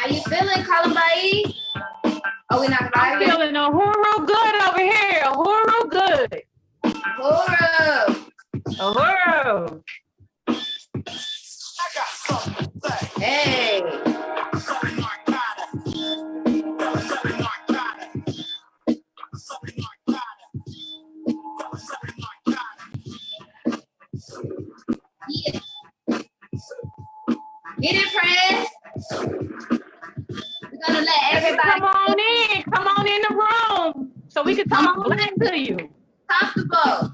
How you feeling, Kalambai? Oh, we not I'm vibing? feeling Uhuru good over here. Uhuru good. Uhuru. Uhuru. Hey. Yeah. Get it, Prince. We're gonna let everybody Come on in the room so we can talk black to you. comfortable.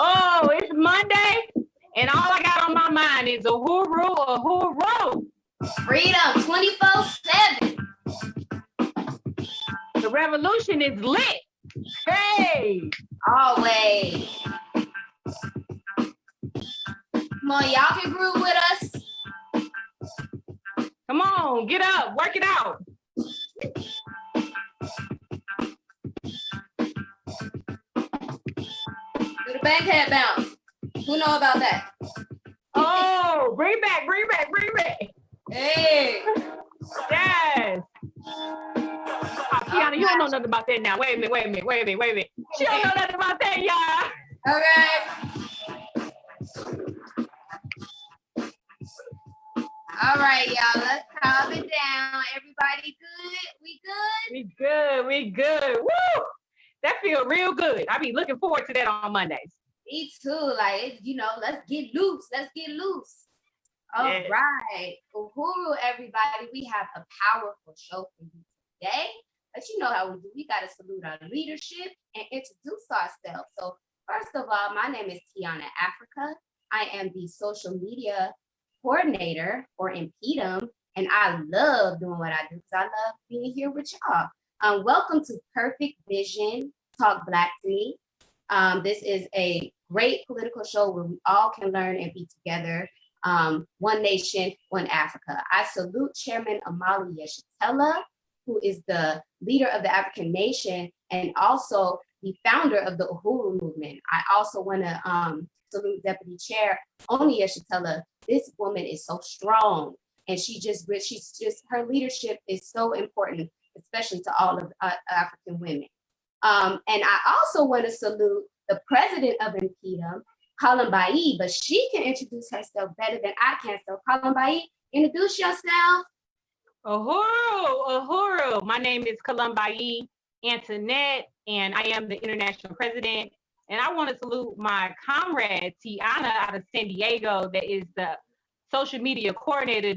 Oh, it's Monday, and all I got on my mind is Uhuru. Freedom 24/7. The revolution is lit. Hey. Always. Come on, y'all can groove with us. Come on, get up, work it out. Do the backhead bounce. Who know about that? Oh, bring back. Hey. Yes. Tiana, you don't know nothing about that now. Wait a minute. She don't know nothing about that, y'all. Okay. All right, y'all. Let's calm it down. Everybody good? We good. Woo! That feels real good. I be looking forward to that on Mondays. Me too. Like, let's get loose. All right. Uhuru, everybody. We have a powerful show for you today. But you know how we do. We got to salute our leadership and introduce ourselves. So first of all, my name is Tiana Africa. I am the social media coordinator for Impedum, and I love doing what I do because I love being here with y'all. Welcome to Perfect Vision, Talk Black to Me. This is a great political show where we all can learn and be together. One nation, one Africa. I salute Chairman Amali Yeshitela, who is the leader of the African nation and also the founder of the Uhuru movement. I also want to salute Deputy Chair Oni Yeshitela. This woman is so strong, and she's just her leadership is so important, especially to all of African women. And I also want to salute the president of Impedum, Kalambai, but she can introduce herself better than I can. So Kalambai, introduce yourself. Uhuru. My name is Kalambai Antoinette, and I am the international president. And I want to salute my comrade, Tiana, out of San Diego, that is the social media coordinator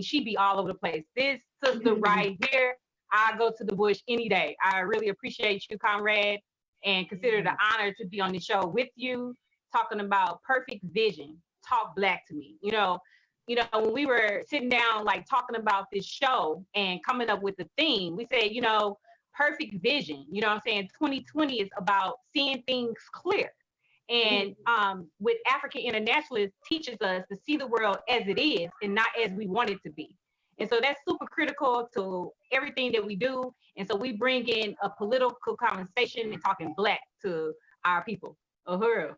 she be all over the place. This sister right here, I go to the bush any day. I really appreciate you, comrade, and consider it an honor to be on the show with you, talking about perfect vision, talk black to me. When we were sitting down, like talking about this show and coming up with the theme, we said, perfect vision, 2020 is about seeing things clear. And with African internationalists teaches us to see the world as it is and not as we want it to be. And so that's super critical to everything that we do. And so we bring in a political conversation and talking black to our people. Uhuru.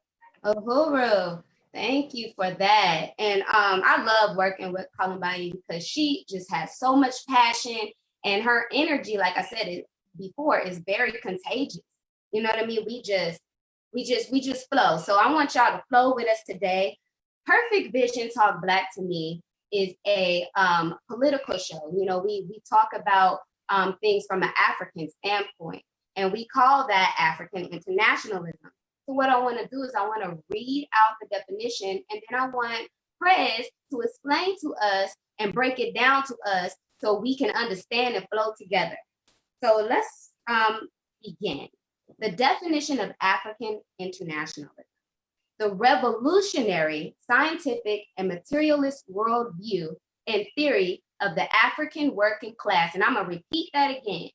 Thank you for that. And I love working with Kalambai because she just has so much passion, and her energy, like I said before, is very contagious. You know what I mean? We just flow. So I want y'all to flow with us today. Perfect Vision Talk Black to Me is a political show. We talk about things from an African standpoint, and we call that African internationalism. So what I want to do is I want to read out the definition, and then I want Prez to explain to us and break it down to us so we can understand and flow together. So let's begin. The definition of African internationalism: the revolutionary, scientific, and materialist worldview and theory of the African working class. And I'm going to repeat that again.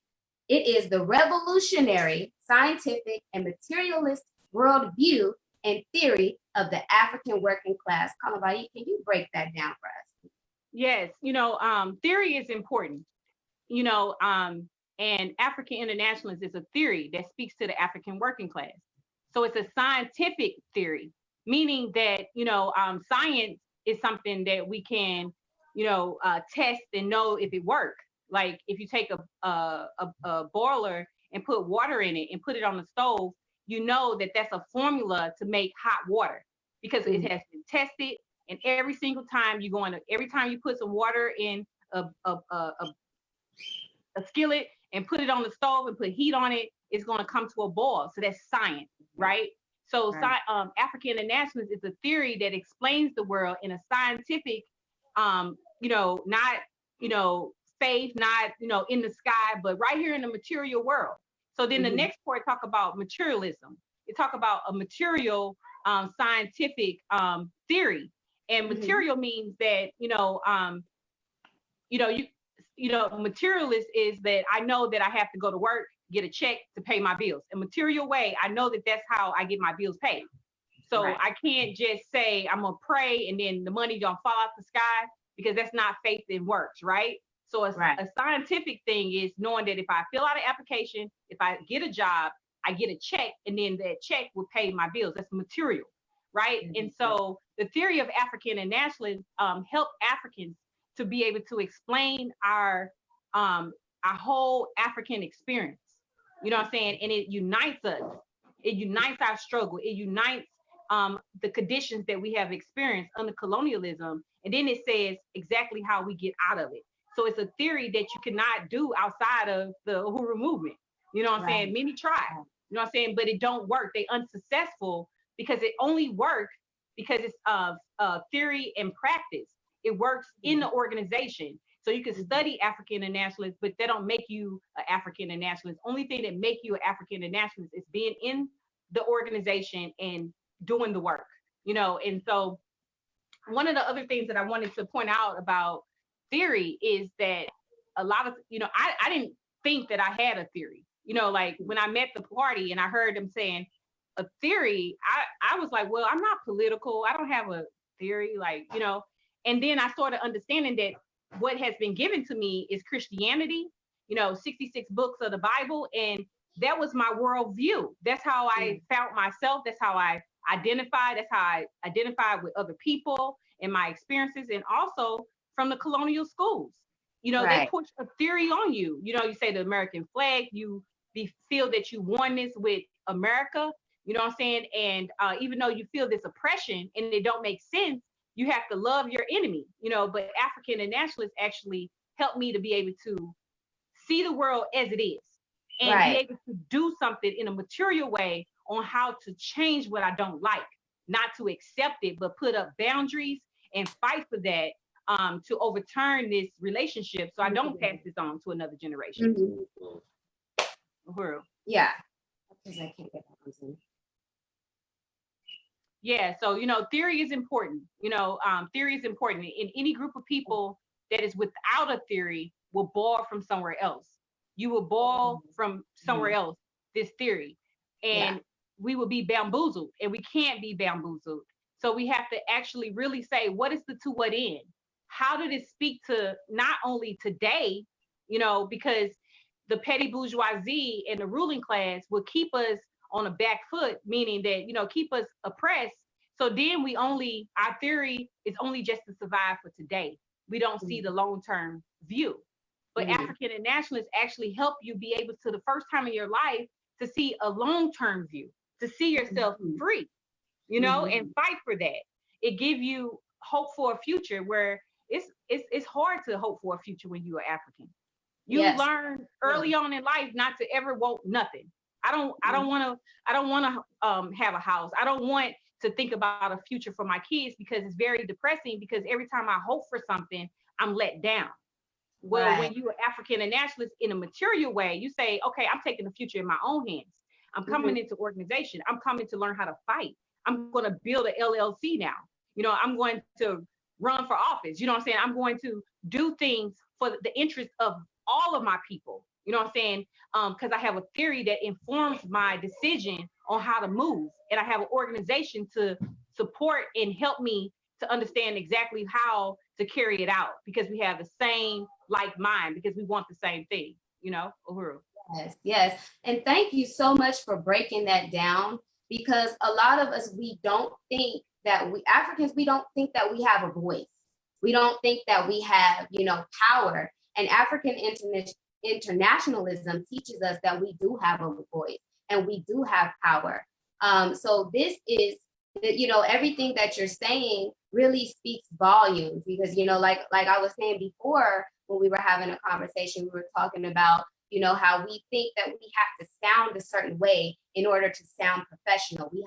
It is the revolutionary, scientific, and materialist worldview and theory of the African working class. Kalambai, can you break that down for us? Yes, theory is important. And African internationalism is a theory that speaks to the African working class. So it's a scientific theory, meaning that, science is something that we can, test and know if it works. Like if you take a boiler and put water in it and put it on the stove, you know that that's a formula to make hot water because it has been tested. And every single time every time you put some water in a skillet and put it on the stove and put heat on it, it's going to come to a boil. So that's science, right? So African internationalism is a theory that explains the world in a scientific, not, faith, not, in the sky, but right here in the material world. So then the next part talk about materialism. It talk about a material scientific theory. And material means that, materialist is that I know that I have to go to work, get a check to pay my bills. A material way, I know that that's how I get my bills paid. So I can't just say I'm gonna pray and then the money don't fall out the sky, because that's not faith and works, right? So a scientific thing is knowing that if I fill out an application, if I get a job, I get a check, and then that check will pay my bills. That's material, right? And so the theory of African nationalism helped Africans to be able to explain our whole African experience. You know what I'm saying? And it unites us. It unites our struggle. It unites the conditions that we have experienced under colonialism. And then it says exactly how we get out of it. So it's a theory that you cannot do outside of the Uhuru movement. You know what I'm saying? Many try, you know what I'm saying? But it don't work. They unsuccessful because it only works because it's theory and practice. It works in the organization. So you can study African nationalists, but they don't make you an African nationalist. Only thing that make you an African nationalist is being in the organization and doing the work, And so one of the other things that I wanted to point out about theory is that a lot of, I didn't think that I had a theory, like when I met the party and I heard them saying a theory, I was like, well, I'm not political. I don't have a theory, and then I started understanding that what has been given to me is Christianity, 66 books of the Bible. And that was my worldview. That's how I found myself. That's how I identified. That's how I identified with other people and my experiences. And also from the colonial schools, they push a theory on you. You say the American flag, you feel that you won this with America, you know what I'm saying? And even though you feel this oppression and it don't make sense, you have to love your enemy, but African nationalists actually helped me to be able to see the world as it is and be able to do something in a material way on how to change what I don't like, not to accept it, but put up boundaries and fight for that to overturn this relationship so I don't pass this on to another generation. Uhuru. Yeah. Because I can't get that. Yeah, so theory is important. Theory is important. In any group of people that is without a theory will borrow from somewhere else. You will borrow from somewhere else this theory, and we will be bamboozled, and we can't be bamboozled. So we have to actually really say, what is the to what end? How did it speak to not only today, because the petty bourgeoisie and the ruling class will keep us on a back foot, meaning that, keep us oppressed. So then our theory is only just to survive for today. We don't see the long-term view. But African nationalists actually help you be able to, the first time in your life, to see a long-term view, to see yourself free, and fight for that. It gives you hope for a future where it's hard to hope for a future when you are African. You learn early on in life not to ever want nothing. I don't want to have a house. I don't want to think about a future for my kids because it's very depressing, because every time I hope for something, I'm let down. Well, when you are African and nationalist in a material way, you say, okay, I'm taking the future in my own hands. I'm coming into organization. I'm coming to learn how to fight. I'm going to build an LLC now. I'm going to run for office. You know what I'm saying? I'm going to do things for the interest of all of my people. You know what I'm saying? Because I have a theory that informs my decision on how to move. And I have an organization to support and help me to understand exactly how to carry it out, because we have the same like mind, because we want the same thing. Uhuru. Yes, yes. And thank you so much for breaking that down, because a lot of us, we don't think that Africans, we don't think that we have a voice. We don't think that we have, power. And African internationalism teaches us that we do have a voice and we do have power. So this is, everything that you're saying really speaks volumes, because, like I was saying before, when we were having a conversation, we were talking about, how we think that we have to sound a certain way in order to sound professional. We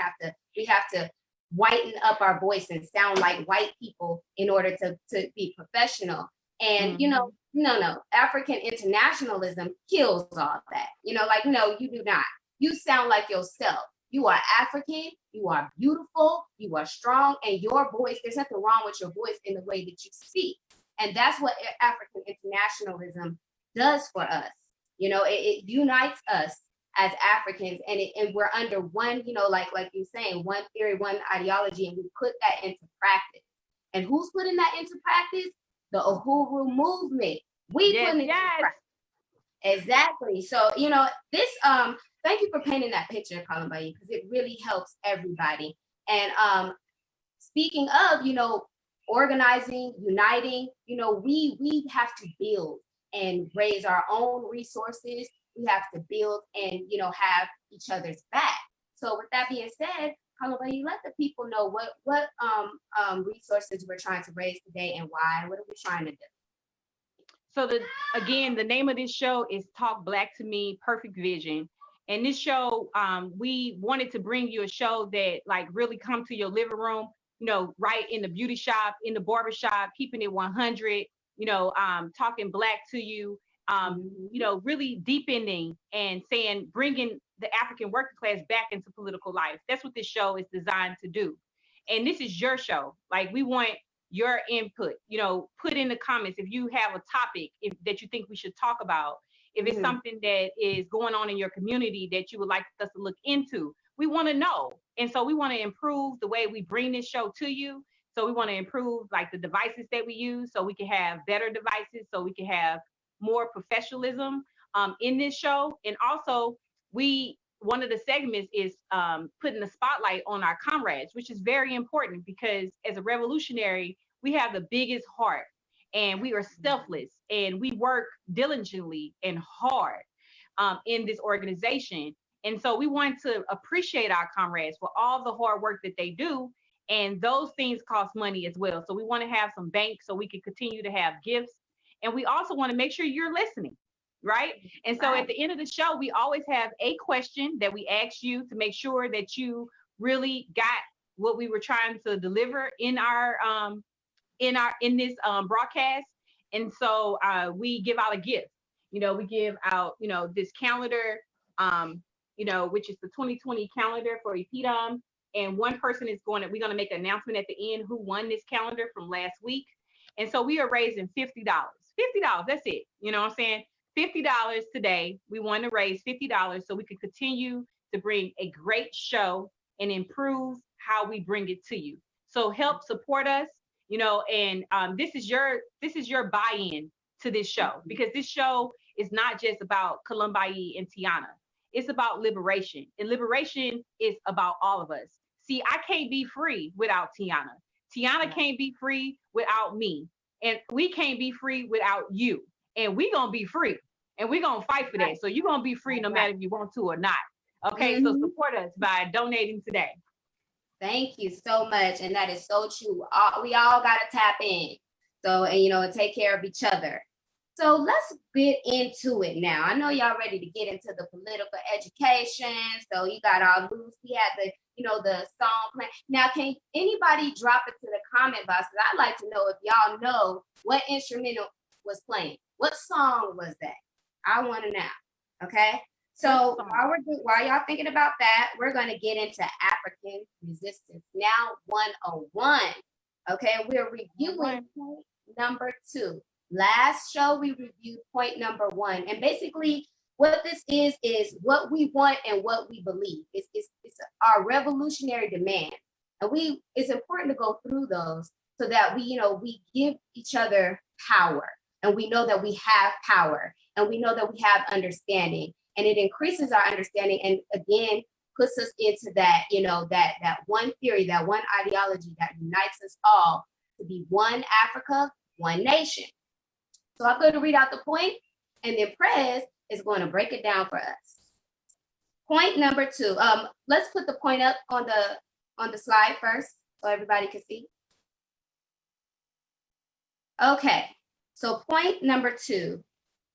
have to whiten up our voice and sound like white people in order to be professional. And, no, African internationalism kills all that. No, you do not. You sound like yourself. You are African, you are beautiful, you are strong, and your voice, there's nothing wrong with your voice in the way that you speak. And that's what African internationalism does for us. It unites us as Africans, and we're under one, like you're saying, one theory, one ideology, and we put that into practice. And who's putting that into practice? The Uhuru movement. We put it into practice. Exactly. So, this, thank you for painting that picture, Kalambayi, because it really helps everybody. And speaking of, organizing, uniting, we have to build and raise our own resources. We have to build and, have each other's back. So with that being said, Kalambayi, let the people know what resources we're trying to raise today and why. What are we trying to do? So the name of this show is Talk Black to Me, Perfect Vision. And this show, we wanted to bring you a show that really come to your living room, right in the beauty shop, in the barber shop, keeping it 100, talking Black to you, really deepening and bringing the African working class back into political life. That's what this show is designed to do. And this is your show. We want your input, put in the comments if you have a topic that you think we should talk about, if it's something that is going on in your community that you would like us to look into. We want to know. And so we want to improve the way we bring this show to you. So we want to improve the devices that we use, so we can have better devices, so we can have more professionalism in this show. And also one of the segments is putting the spotlight on our comrades, which is very important, because as a revolutionary, we have the biggest heart, and we are selfless, and we work diligently and hard in this organization. And so we want to appreciate our comrades for all the hard work that they do. And those things cost money as well. So we want to have some banks so we can continue to have gifts. And we also want to make sure you're listening. Right. And so at the end of the show, we always have a question that we ask you to make sure that you really got what we were trying to deliver in this broadcast. And so we give out a gift. We give out, this calendar, which is the 2020 calendar for EPDM. And one person is we're going to make an announcement at the end who won this calendar from last week. And so we are raising $50. $50, that's it. You know what I'm saying? $50 today. We want to raise $50 so we can continue to bring a great show and improve how we bring it to you. So help support us, and this is your buy-in to this show, because this show is not just about Kalambayi and Tiana. It's about liberation, and liberation is about all of us. See, I can't be free without Tiana. Tiana can't be free without me, and we can't be free without you. And we gonna be free. And we're going to fight for that. So you're going to be free no matter if you want to or not. Okay, so support us by donating today. Thank you so much. And that is so true. We all got to tap in. So, and take care of each other. So let's get into it now. I know y'all ready to get into the political education. So you got all loose. We had the song playing. Now, can anybody drop it to the comment box? Because I'd like to know if y'all know what instrumental was playing. What song was that? I want to know. Okay. So while y'all thinking about that, we're going to get into African resistance now 101. Okay. We're reviewing point number 2. Last show, we reviewed point number 1. And basically what this is what we want and what we believe. It's our revolutionary demand. And it's important to go through those so that we give each other power. And we know that we have power, and we know that we have understanding, and it increases our understanding, and again puts us into that, that one theory, that one ideology that unites us all to be one Africa, one nation. So I'm going to read out the point, and then Prez is going to break it down for us. Point number 2. Let's put the point up on the slide first so everybody can see. Okay, so point number 2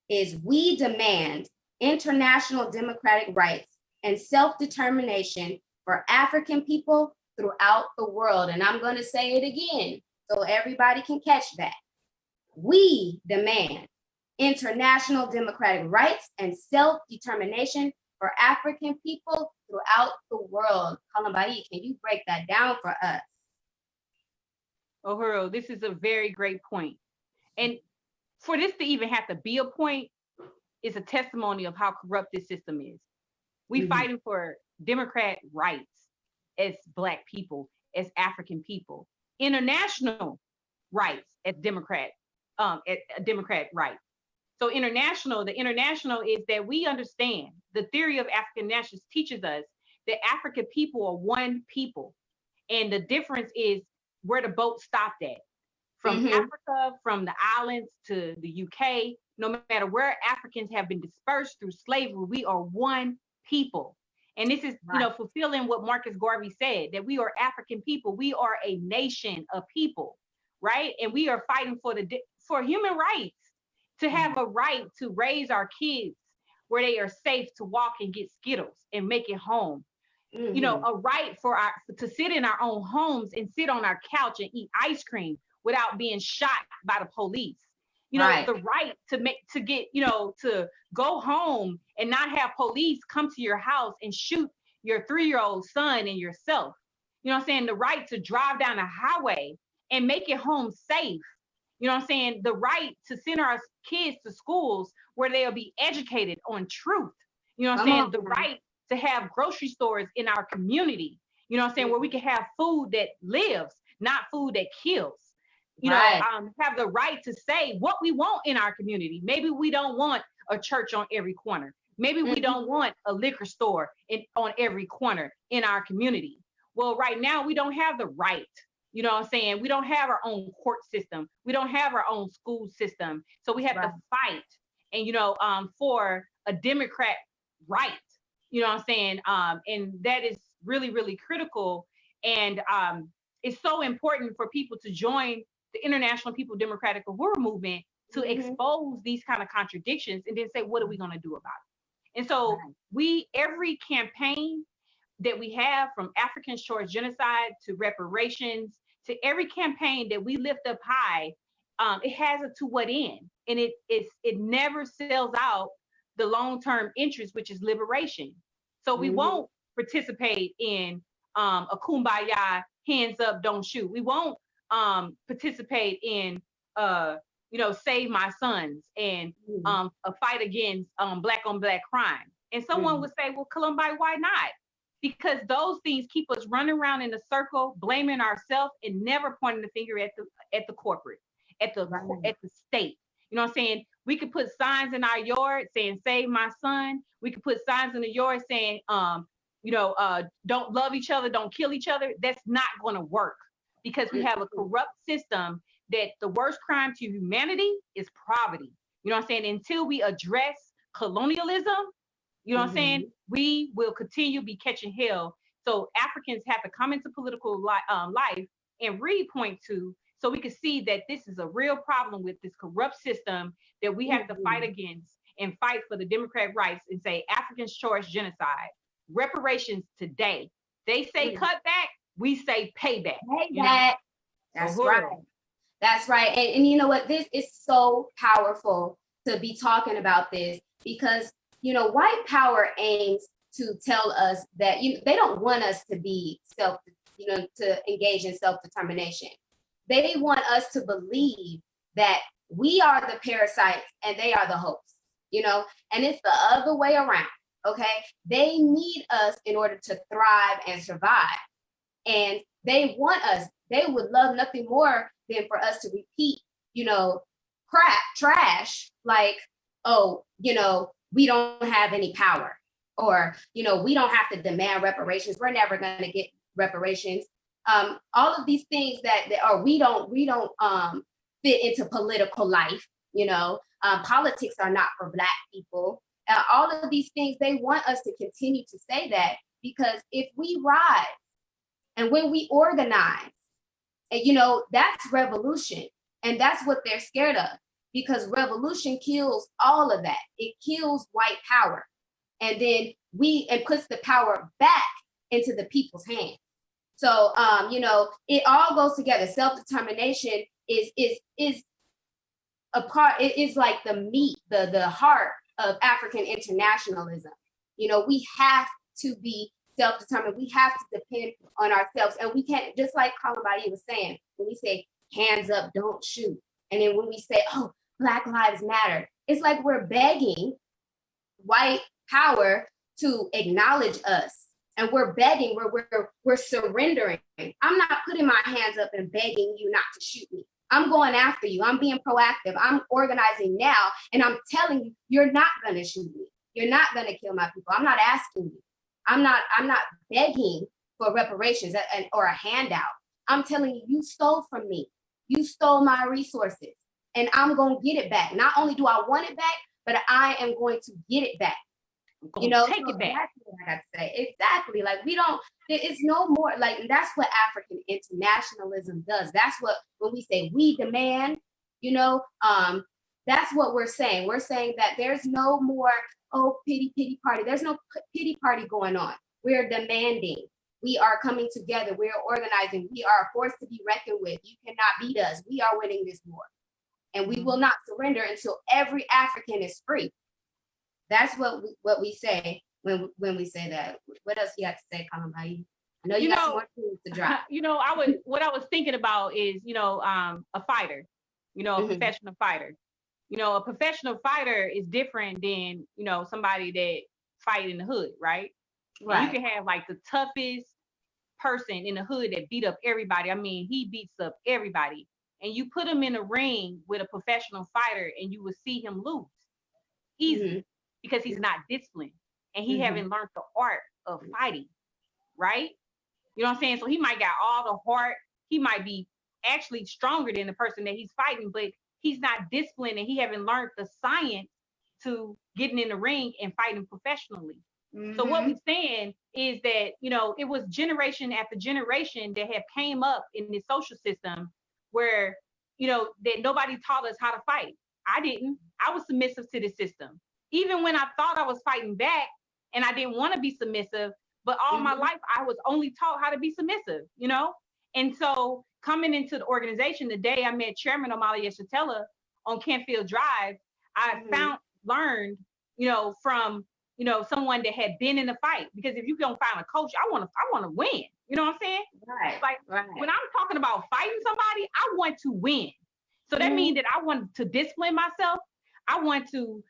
is we demand international democratic rights and self-determination for African people throughout the world. And I'm going to say it again so everybody can catch that. We demand international democratic rights and self-determination for African people throughout the world. Kalambai, can you break that down for us? Uhuru, this is a very great point. And for this to even have to be a point is a testimony of how corrupt this system is. We fighting for democratic rights as Black people, as African people, international rights as democratic right. So the international is that we understand the theory of African nationalists teaches us that African people are one people. And the difference is where the boat stopped at. From Africa, from the islands to the UK, no matter where Africans have been dispersed through slavery, we are one people. And this is, fulfilling what Marcus Garvey said, that we are African people. We are a nation of people, right? And we are fighting for human rights, to have a right to raise our kids where they are safe to walk and get Skittles and make it home. A right to sit in our own homes and sit on our couch and eat ice cream without being shot by the police. The right to go home and not have police come to your house and shoot your 3-year-old son and yourself. The right to drive down the highway and make it home safe. The right to send our kids to schools where they'll be educated on truth. The right to have grocery stores in our community, where we can have food that lives, not food that kills. Have the right to say what we want in our community. Maybe we don't want a church on every corner. Maybe we don't want a liquor store on every corner in our community. Well, right now we don't have the right. We don't have our own court system. We don't have our own school system. So we have to fight and, for a democrat right. And that is really, really critical. And it's so important for people to join the International People Democratic Uhuru movement to expose these kind of contradictions and then say, what are we going to do about it? And so every campaign that we have, from African short genocide to reparations, to every campaign that we lift up high, it has a to what end, and it never sells out the long-term interest, which is liberation. So we won't participate in a kumbaya, hands up, don't shoot. We won't participate in Save My Sons and a fight against Black on Black crime. And someone would say, well, Columbine, why not? Because those things keep us running around in a circle, blaming ourselves and never pointing the finger at the corporate, at the state. We could put signs in our yard saying, save my son. We could put signs in the yard saying, don't love each other, don't kill each other. That's not going to work, because we have a corrupt system that the worst crime to humanity is poverty. Until we address colonialism, we will continue to be catching hell. So Africans have to come into political life and really point to, so we can see that this is a real problem with this corrupt system that we have to fight against, and fight for the democratic rights, and say Africans choice genocide, reparations today. They say cut back, we say payback. Payback. That's right. That's right. And you know what? This is so powerful to be talking about this, because white power aims to tell us that they don't want us to be to engage in self-determination. They want us to believe that we are the parasites and they are the hosts, and it's the other way around. Okay. They need us in order to thrive and survive. And they want us, they would love nothing more than for us to repeat, crap, trash, like oh, we don't have any power, or, we don't have to demand reparations. We're never going to get reparations. All of these things or we don't fit into political life. Politics are not for Black people. All of these things, they want us to continue to say that, because if we rise and when we organize, and that's revolution. And that's what they're scared of, because revolution kills all of that. It kills white power. And then it puts the power back into the people's hands. So, it all goes together. Self-determination is a part, it is like the meat, the heart of African internationalism. We have to be self-determined. We have to depend on ourselves. And we can't, just like Columbine was saying, when we say hands up, don't shoot. And then when we say, oh, Black Lives Matter, it's like we're begging white power to acknowledge us. And we're begging, we're surrendering. I'm not putting my hands up and begging you not to shoot me. I'm going after you. I'm being proactive. I'm organizing now. And I'm telling you, you're not going to shoot me. You're not going to kill my people. I'm not asking you. I'm not begging for reparations or a handout. I'm telling you, you stole from me. You stole my resources, and I'm going to get it back. Not only do I want it back, but I am going to get it back. Take it back. That's what I got to say. Exactly. Like, it's no more, like, that's what African internationalism does. That's what, when we say we demand, that's what we're saying. We're saying that there's no more, oh, pity party. There's no pity party going on. We're demanding. We are coming together. We are organizing. We are a force to be reckoned with. You cannot beat us. We are winning this war. And we will not surrender until every African is free. That's what we say when we say that. What else you got to say, Columbine? I know you got some more things to drop. What I was thinking about is, a fighter, a professional fighter. A professional fighter is different than, somebody that fight in the hood, right? Right. You can have like the toughest person in the hood that beat up everybody. I mean, he beats up everybody. And you put him in a ring with a professional fighter and you will see him lose easily because he's not disciplined and he haven't learned the art of fighting, right? You know what I'm saying? So he might got all the heart. He might be actually stronger than the person that he's fighting, but he's not disciplined and he haven't learned the science to getting in the ring and fighting professionally. So what we're saying is that, it was generation after generation that have came up in this social system where, that nobody taught us how to fight. I didn't. I was submissive to the system. Even when I thought I was fighting back and I didn't want to be submissive, but all my life I was only taught how to be submissive, And so coming into the organization, the day I met Chairman Omali Yeshitela on Kentfield Drive, I learned, from someone that had been in the fight. Because if you don't find a coach, I want to win. You know what I'm saying? Right. Like when I'm talking about fighting somebody, I want to win. So that means that I want to discipline myself. I want to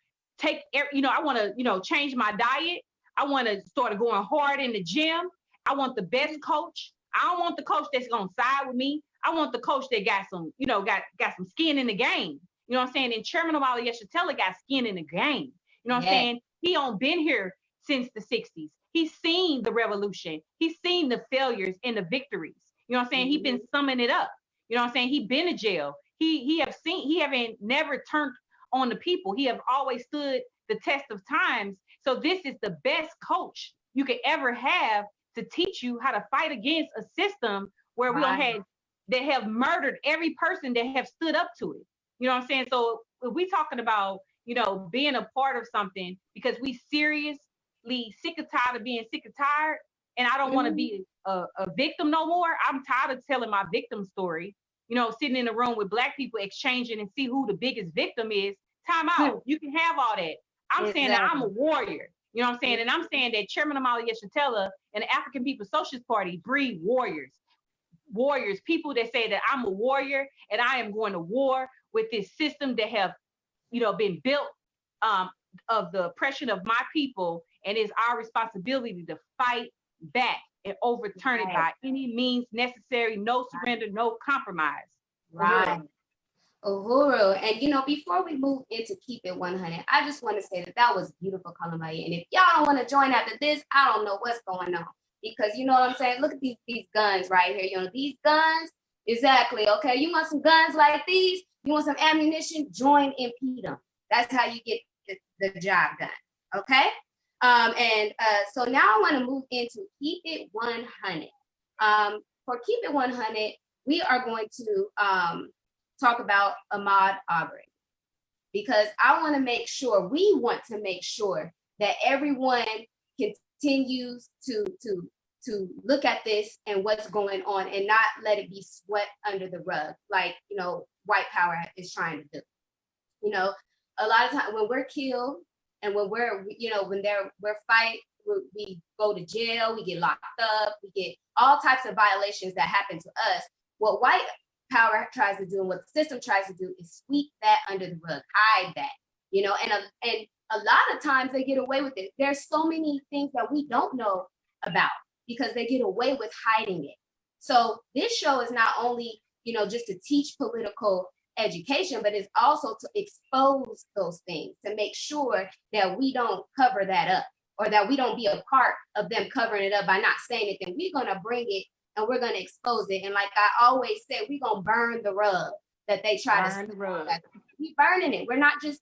I want to, change my diet. I want to start going hard in the gym. I want the best coach. I don't want the coach that's going to side with me. I want the coach that got some, got some skin in the game. You know what I'm saying? And Chairman Omali Yeshitela got skin in the game. You know what I'm saying? He ain't been here since the 60s. He's seen the revolution. He's seen the failures and the victories. You know what I'm saying? He been summing it up. You know what I'm saying? He been to jail. He haven't never turned on the people. He have always stood the test of times. So this is the best coach you could ever have to teach you how to fight against a system where we don't have, that have murdered every person that have stood up to it. You know what I'm saying? So if we talking about, being a part of something because we seriously sick and tired of being sick and tired, and I don't want to be a victim no more. I'm tired of telling my victim story, sitting in a room with Black people exchanging and see who the biggest victim is. Time out. You can have all that. I'm saying that I'm a warrior. You know what I'm saying? And I'm saying that Chairman Omali Yeshitela and the African People's Socialist Party breed warriors. Warriors, people that say that I'm a warrior and I am going to war with this system that have, been built of the oppression of my people, and it's our responsibility to fight back and overturn it by any means necessary. No surrender, no compromise. Right. Uhuru. And before we move into Keep It 100, I just want to say that was beautiful, Columbia. And if y'all don't want to join after this, I don't know what's going on. Because you know what I'm saying? Look at these guns right here. These guns, exactly. Okay, you want some guns like these? You want some ammunition? Join Impedum. That's how you get the job done. Okay? So now I want to move into Keep It 100. For Keep It 100, we are going to talk about Ahmaud Arbery, because we want to make sure that everyone continues to look at this and what's going on and not let it be swept under the rug like white power is trying to do. A lot of times when we're killed and when we're fight, we go to jail, we get locked up, we get all types of violations that happen to us. What white power tries to do and what the system tries to do is sweep that under the rug, hide that, and a lot of times they get away with it. There's so many things that we don't know about because they get away with hiding it. So this show is not only, just to teach political education, but it's also to expose those things, to make sure that we don't cover that up or that we don't be a part of them covering it up by not saying anything. We're going to bring it and we're going to expose it. And like I always say, we're going to burn the rug that they try to burn. We burning it. We're not just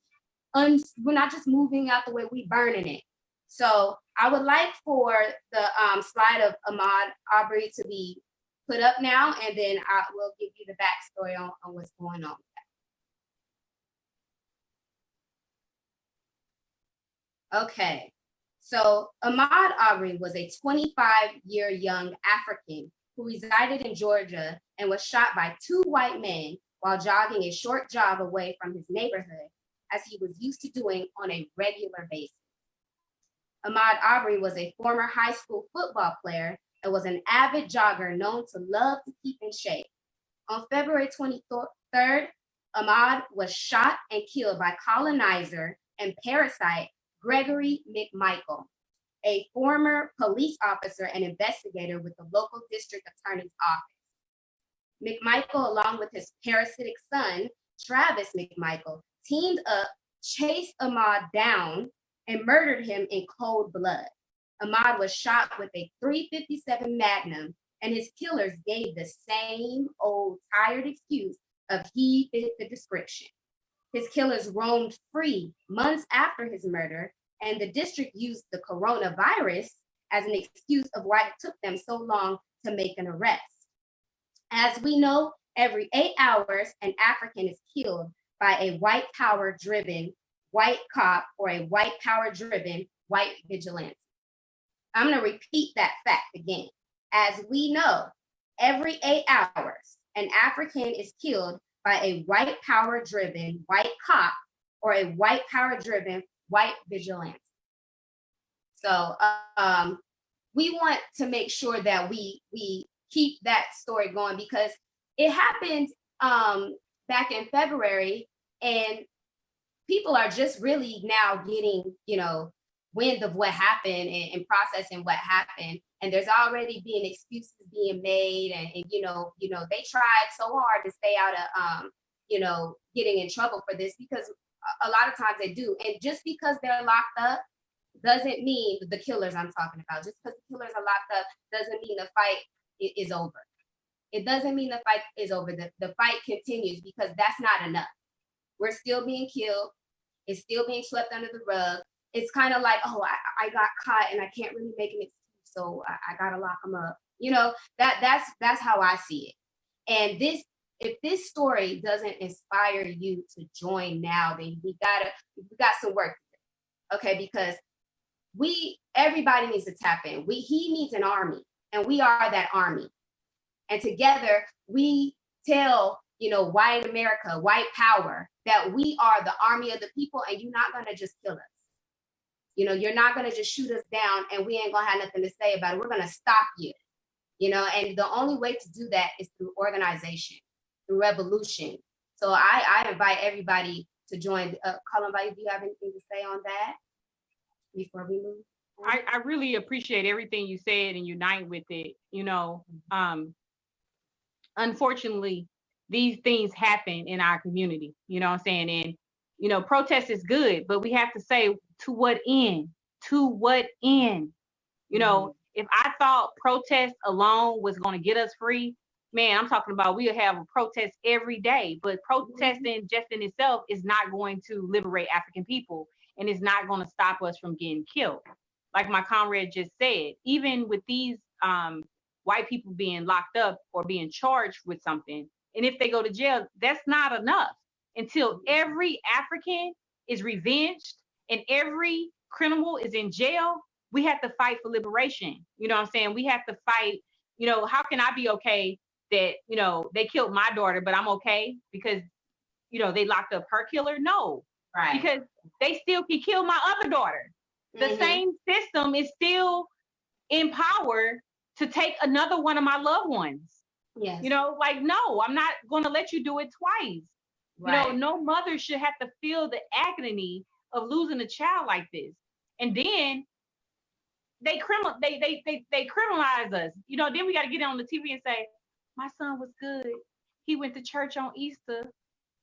moving out the way, we burning it. So I would like for the slide of Ahmaud Arbery to be put up now, and then I will give you the backstory on what's going on. Okay, so Ahmaud Arbery was a 25-year young African who resided in Georgia and was shot by two white men while jogging a short jog away from his neighborhood, as he was used to doing on a regular basis. Ahmaud Arbery was a former high school football player and was an avid jogger known to love to keep in shape. On February 23rd, Ahmaud was shot and killed by colonizer and parasite Gregory McMichael, a former police officer and investigator with the local district attorney's office. McMichael, along with his parasitic son, Travis McMichael, teamed up, chased Ahmaud down, and murdered him in cold blood. Ahmaud was shot with a .357 Magnum, and his killers gave the same old tired excuse of he fit the description. His killers roamed free months after his murder, and the district used the coronavirus as an excuse of why it took them so long to make an arrest. As we know, every 8 hours, an African is killed by a white power-driven white cop or a white power-driven white vigilante. I'm going to repeat that fact again. As we know, every 8 hours, an African is killed by a white power-driven white cop or a white power-driven white vigilante. So we want to make sure that we keep that story going, because it happened back in February, and people are just really now getting, wind of what happened and processing what happened. And there's already been excuses being made, and they tried so hard to stay out of getting in trouble for this, because a lot of times they do. And just because they're locked up doesn't mean the killers I'm talking about. Just because the killers are locked up doesn't mean the fight is over. It doesn't mean the fight is over. The fight continues, because that's not enough. We're still being killed. It's still being swept under the rug. It's kind of like, oh, I got caught and I can't really make an excuse, so I gotta lock them up. That's how I see it. And if this story doesn't inspire you to join now, then we got some work to do. Okay, because everybody needs to tap in. He needs an army, and we are that army. And together we tell white America, white power, that we are the army of the people, and you're not gonna just kill us. You're not gonna just shoot us down and we ain't gonna have nothing to say about it. We're gonna stop you. And the only way to do that is through organization, through revolution. So I invite everybody to join. Columbia, do you have anything to say on that before we move? I really appreciate everything you said and unite with it. Unfortunately, these things happen in our community. You know what I'm saying? And, you know, protest is good, but we have to say, to what end? To what end? You know, if I thought protest alone was going to get us free, man, I'm talking about we'll have a protest every day. But protesting just in itself is not going to liberate African people, and it's not going to stop us from getting killed. Like my comrade just said, even with these white people being locked up or being charged with something, and if they go to jail, that's not enough until every African is revenged and every criminal is in jail. We have to fight for liberation. You know what I'm saying? We have to fight. You know, how can I be okay that, you know, they killed my daughter, but I'm okay because, you know, they locked up her killer? No, Right. because they still can kill my other daughter. The same system is still in power to take another one of my loved ones. Yes. You know, like, no, I'm not going to let you do it twice. Right. You know, no mother should have to feel the agony of losing a child like this. And then they criminalize us. You know, then we got to get on the TV and say, my son was good. He went to church on Easter.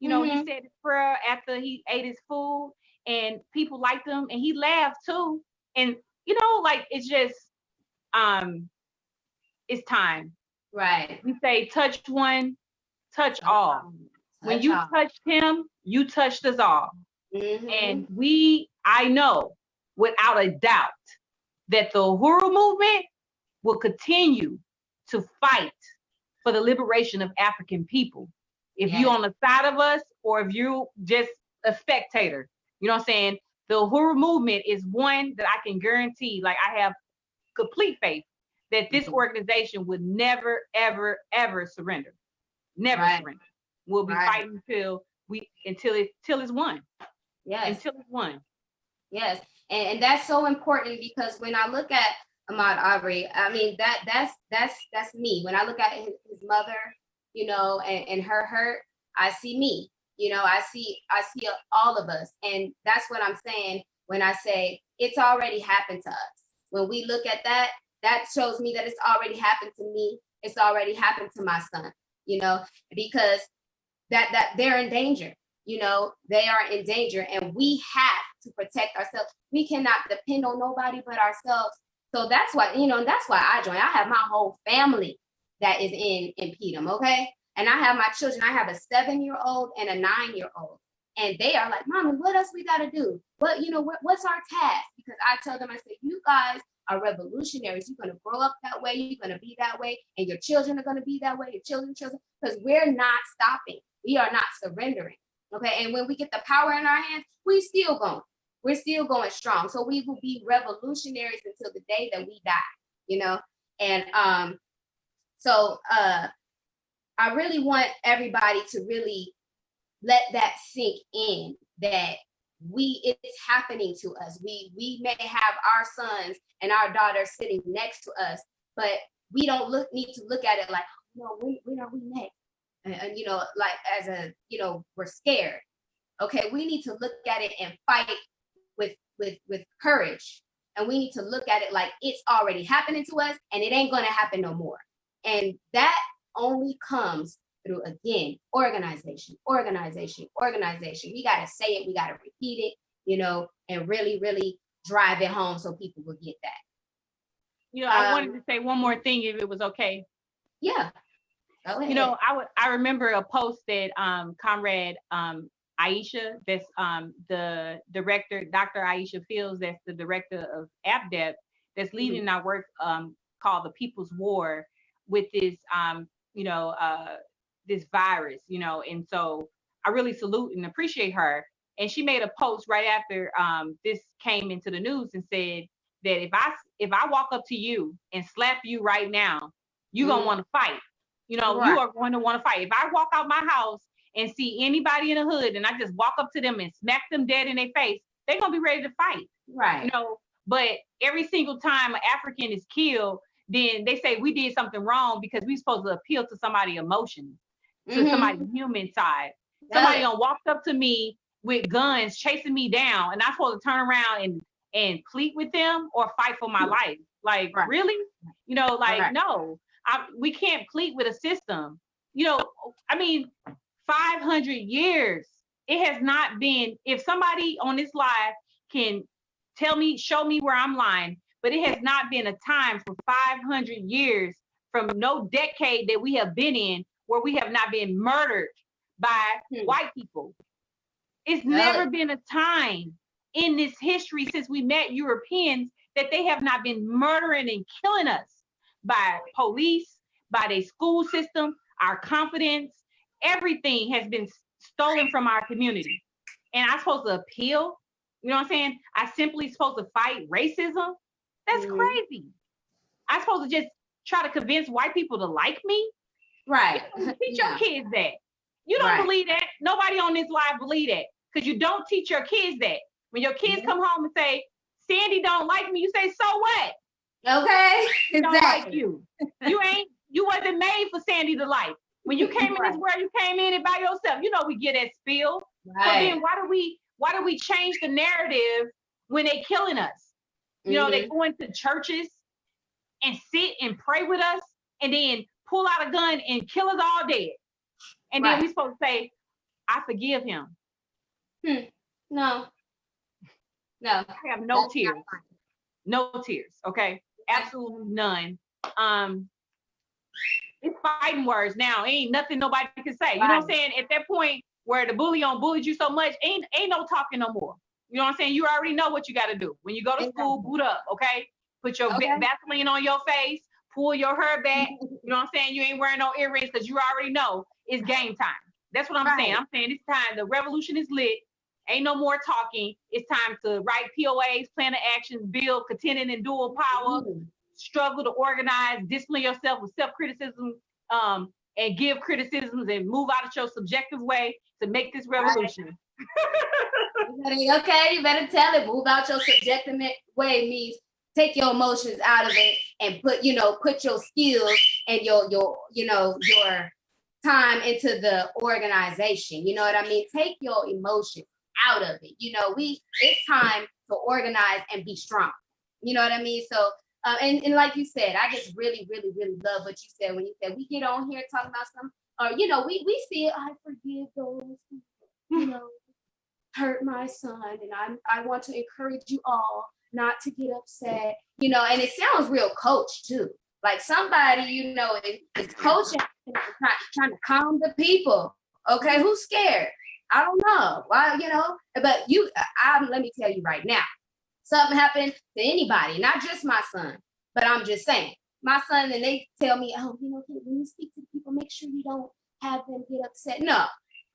You know, he said his prayer after he ate his food, and people liked him, and he laughed too. And, you know, like, it's just, it's time. Right. We say, touch one, touch all. When you touched him, you touched us all. And I know without a doubt that the Uhuru movement will continue to fight for the liberation of African people. If you're on the side of us, or if you're just a spectator, you know what I'm saying? The Uhuru movement is one that I can guarantee, like, I have complete faith that this organization would never, ever, ever surrender. Never surrender. We'll be fighting until it's won. Yes. Until it's won. Yes. And that's so important, because when I look at Ahmaud Arbery, I mean, that's me. When I look at his mother, you know, and her hurt, I see me. You know, I see all of us. And that's what I'm saying when I say it's already happened to us. When we look at that, that shows me that it's already happened to me. It's already happened to my son, you know, because that they're in danger. You know, they are in danger, and we have to protect ourselves. We cannot depend on nobody but ourselves. So that's why, you know, that's why I joined. I have my whole family that is in Pedum, okay? And I have my children. I have a 7-year-old and a 9-year-old. And they are like, Mommy, what else we got to do? What, you know, what's our task? Because I tell them, I say, you guys are revolutionaries. You're going to grow up that way. You're going to be that way. And your children are going to be that way. Your children, because we're not stopping. We are not surrendering. Okay. And when we get the power in our hands, we're still going strong. So we will be revolutionaries until the day that we die, you know? And so I really want everybody to really let that sink in, that it's happening to us. We may have our sons and our daughters sitting next to us, but we don't need to look at it like, no, when are we next? And you know, like, as a, you know, we're scared. Okay, we need to look at it and fight with courage. And we need to look at it like it's already happening to us, and it ain't gonna happen no more. And that only comes through, again, organization. We gotta say it, we gotta repeat it, you know, and really, really drive it home so people will get that. You know, I wanted to say one more thing, if it was okay. Yeah. You know, I remember a post that comrade Aisha, that's the director, Dr. Aisha Fields, that's the director of APDEP, that's leading our work called the People's War with this, you know, this virus, you know. And so I really salute and appreciate her. And she made a post right after this came into the news and said that if I walk up to you and slap you right now, you're gonna want to fight. You know, you are going to want to fight. If I walk out my house and see anybody in the hood and I just walk up to them and smack them dead in their face, they're going to be ready to fight. Right. You know, but every single time an African is killed, then they say we did something wrong because we're supposed to appeal to somebody's emotions, to somebody's human side. Somebody walked up to me with guns chasing me down, and I'm supposed to turn around and plead with them or fight for my life. Like, really? You know, like, no. We can't plead with a system. I mean, 500 years. It has not been, if somebody on this live can show me where I'm lying, but it has not been a time for 500 years from no decade that we have been in where we have not been murdered by white people. It's never been a time in this history since we met Europeans that they have not been murdering and killing us by police, by their school system, our confidence. Everything has been stolen from our community. And I'm supposed to appeal? You know what I'm saying? I simply supposed to fight racism? That's crazy. I'm supposed to just try to convince white people to like me? Right. Teach your kids that. You don't believe that. Nobody on this live believe that. Because you don't teach your kids that. When your kids come home and say, Sandy don't like me, you say, so what? Okay. She don't like you. You wasn't made for Sandy to like. When you came in this world, you came in it by yourself. You know we get that spill. Right. So then why do we change the narrative when they killing us? You know, they go into churches and sit and pray with us and then pull out a gun and kill us all dead. And then we supposed to say, I forgive him. No. I have no tears. No tears. Okay. Absolutely none. It's fighting words now. Ain't nothing nobody can say. You know what I'm saying? At that point where the bully bullied you so much, ain't no talking no more. You know what I'm saying? You already know what you got to do. When you go to school, boot up, okay? Put your Vaseline on your face, pull your hair back. You know what I'm saying? You ain't wearing no earrings because you already know it's game time. That's what I'm saying. I'm saying it's time. The revolution is lit. Ain't no more talking. It's time to write POAs, plan of actions, build contending and dual power, struggle to organize, discipline yourself with self-criticism, and give criticisms and move out of your subjective way to make this revolution. Okay, you better tell it. Move out your subjective way means take your emotions out of it and put your skills and your time into the organization. You know what I mean? Take your emotions out of it. It's time to organize and be strong. You know what I mean? So, and like you said, I just really, really, really love what you said when you said we get on here talking about something, or we see it. I forgive those who, hurt my son, and I want to encourage you all not to get upset. And it sounds real coach too. Like somebody, is coaching, trying to calm the people. Okay, who's scared? I don't know. Why, but let me tell you right now, something happened to anybody, not just my son, but I'm just saying, my son, and they tell me, oh, when you speak to people, make sure you don't have them get upset. No,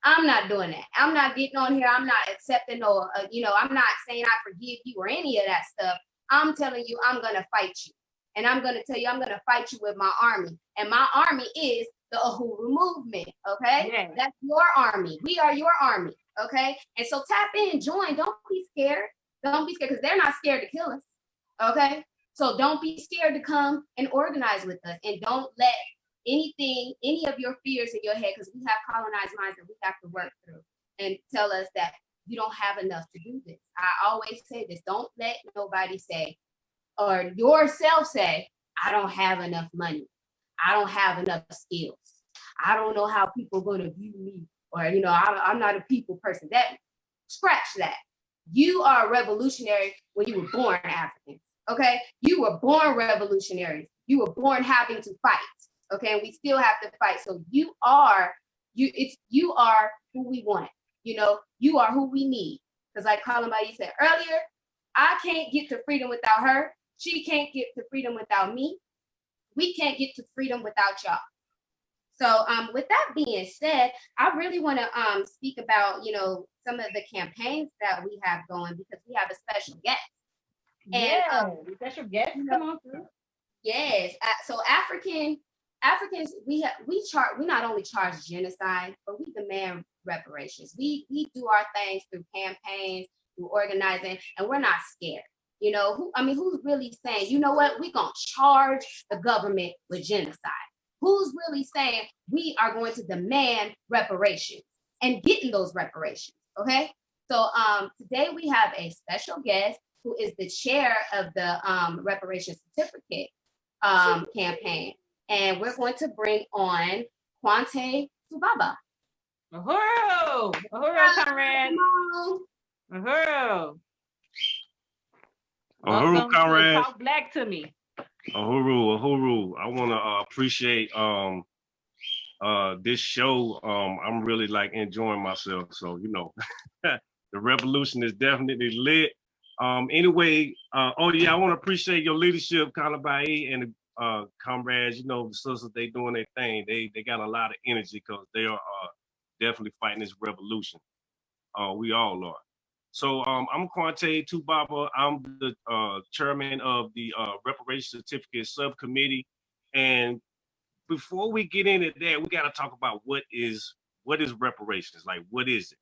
I'm not doing that. I'm not getting on here. I'm not accepting or, I'm not saying I forgive you or any of that stuff. I'm telling you, I'm going to fight you. And I'm going to tell you, I'm going to fight you with my army. And my army is the Uhuru movement, okay? Yeah. That's your army. We are your army, okay? And so tap in, join. Don't be scared. Don't be scared because they're not scared to kill us, okay? So don't be scared to come and organize with us. And don't let any of your fears in your head, because we have colonized minds that we have to work through, and tell us that you don't have enough to do this. I always say this. Don't let nobody say, or yourself say, I don't have enough money. I don't have enough skills. I don't know how people are going to view me, or, I'm not a people person. Scratch that. You are a revolutionary when you were born African, okay? You were born revolutionaries. You were born having to fight, okay? And we still have to fight. So you are who we want. You are who we need. Because like Columbine said earlier, I can't get to freedom without her. She can't get to freedom without me. We can't get to freedom without y'all. So with that being said, I really want to speak about, some of the campaigns that we have going, because we have a special guest. And special guest, come on through. Yes. So Africans, we not only charge genocide, but we demand reparations. We do our things through campaigns, through organizing, and we're not scared. Who's really saying, you know what, we're going to charge the government with genocide? Who's really saying we are going to demand reparations and getting those reparations, okay? So today we have a special guest who is the chair of the Reparation Certificate campaign. And we're going to bring on Quante Subaba. Uhuru! Uhuru, comrades! Uhuru! Uhuru, comrades. Talk black to me. Uhuru. I want to appreciate this show. I'm really like enjoying myself. So, you know, the revolution is definitely lit. Anyway, oh yeah, I want to appreciate your leadership, Kalabai, and the comrades. You know, the sisters, they doing their thing. They got a lot of energy because they are definitely fighting this revolution. We all are. So I'm Quante Tubaba. I'm the chairman of the Reparations Certificate Subcommittee. And before we get into that, we got to talk about what is reparations? Like, what is it?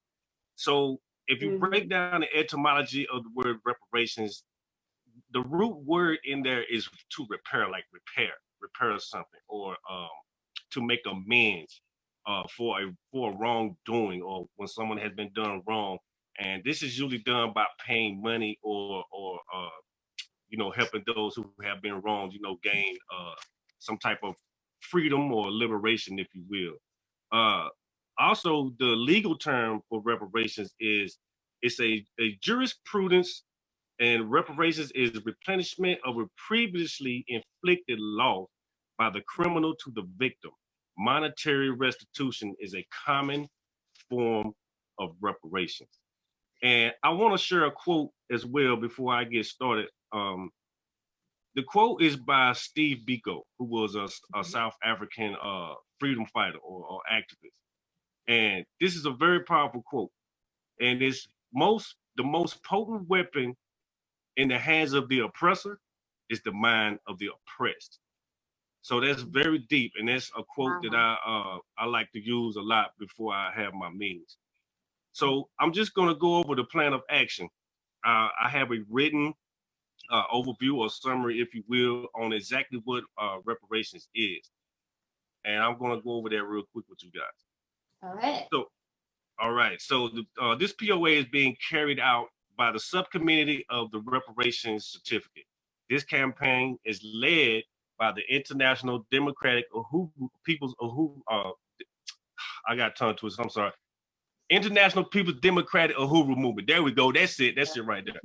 So if you break down the etymology of the word reparations, the root word in there is to repair, like repair something, or to make amends for a wrongdoing, or when someone has been done wrong. And this is usually done by paying money or you know, helping those who have been wronged, you know, gain some type of freedom or liberation, if you will. Also, the legal term for reparations is it's a jurisprudence, and reparations is replenishment of a previously inflicted loss by the criminal to the victim. Monetary restitution is a common form of reparations. And I want to share a quote as well before I get started. The quote is by Steve Biko, who was a South African freedom fighter or activist. And this is a very powerful quote. And it's the most potent weapon in the hands of the oppressor is the mind of the oppressed. So that's very deep, and that's a quote that I like to use a lot before I have my meetings. So I'm just going to go over the plan of action. I have a written overview or summary, if you will, on exactly what reparations is, and I'm going to go over that real quick with you guys. All right. So, all right. So this POA is being carried out by the subcommittee of the reparations certificate. This campaign is led by the International Democratic People's I got tongue twisted. I'm sorry. International People's Democratic Uhuru Movement. There we go. That's it. That's it right there.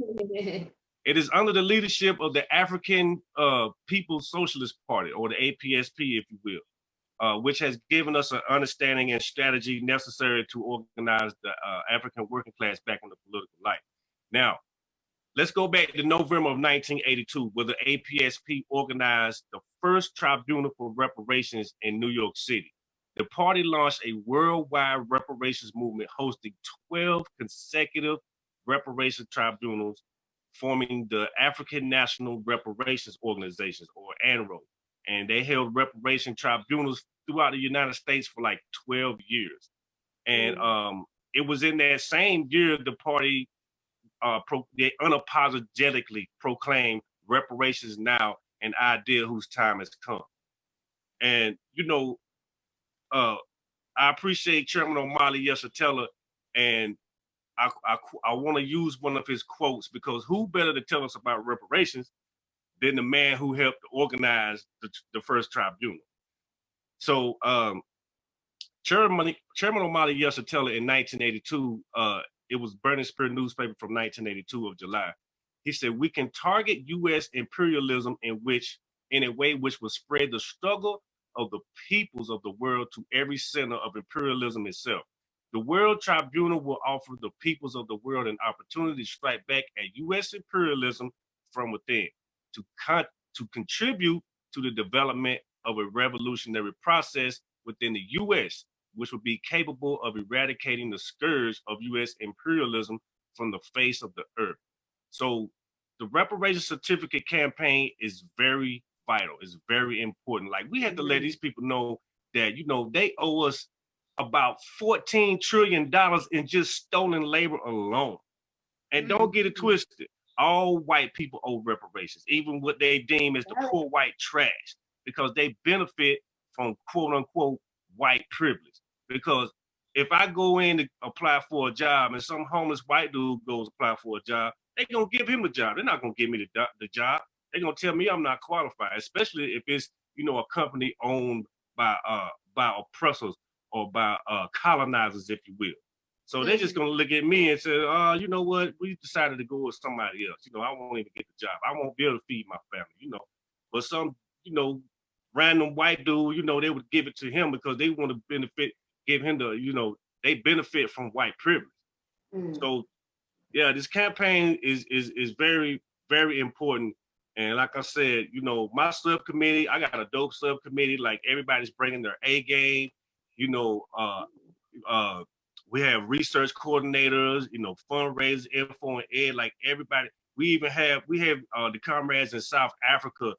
It is under the leadership of the African People's Socialist Party, or the APSP, if you will, which has given us an understanding and strategy necessary to organize the African working class back in the political life. Now, let's go back to November of 1982, where the APSP organized the first tribunal for reparations in New York City. The party launched a worldwide reparations movement, hosting 12 consecutive reparations tribunals, forming the African National Reparations Organizations, or ANRO. And they held reparation tribunals throughout the United States for like 12 years. And it was in that same year the party they unapologetically proclaimed reparations now an idea whose time has come. And, you know, I appreciate Chairman Omali Yeshitela, and I want to use one of his quotes, because who better to tell us about reparations than the man who helped organize the first tribunal. So Chairman Omali Yeshitela in 1982, it was Burning Spear newspaper from 1982 of July. He said, "We can target U.S. imperialism in a way which will spread the struggle of the peoples of the world to every center of imperialism itself. The World Tribunal will offer the peoples of the world an opportunity to strike back at U.S. imperialism from within, to contribute to the development of a revolutionary process within the U.S., which would be capable of eradicating the scourge of U.S. imperialism from the face of the earth." So the reparations certificate campaign is very vital. It's very important. Like, we have to let these people know that, you know, they owe us about $14 trillion in just stolen labor alone. And don't get it twisted. All white people owe reparations, even what they deem as the poor white trash, because they benefit from quote unquote white privilege. Because if I go in to apply for a job and some homeless white dude goes apply for a job, they're going to give him a job. They're not going to give me the job. They're going to tell me I'm not qualified, especially if it's, you know, a company owned by by oppressors or by colonizers, if you will. So they're just gonna look at me and say, "Oh, you know what? We decided to go with somebody else. I won't even get the job. I won't be able to feed my family. But some, random white dude, they would give it to him because they want to give him they benefit from white privilege. So yeah, this campaign is very, very important. And like I said, my subcommittee, I got a dope subcommittee. Like everybody's bringing their A game. We have research coordinators, fundraisers, info and ed, like everybody. We have the comrades in South Africa,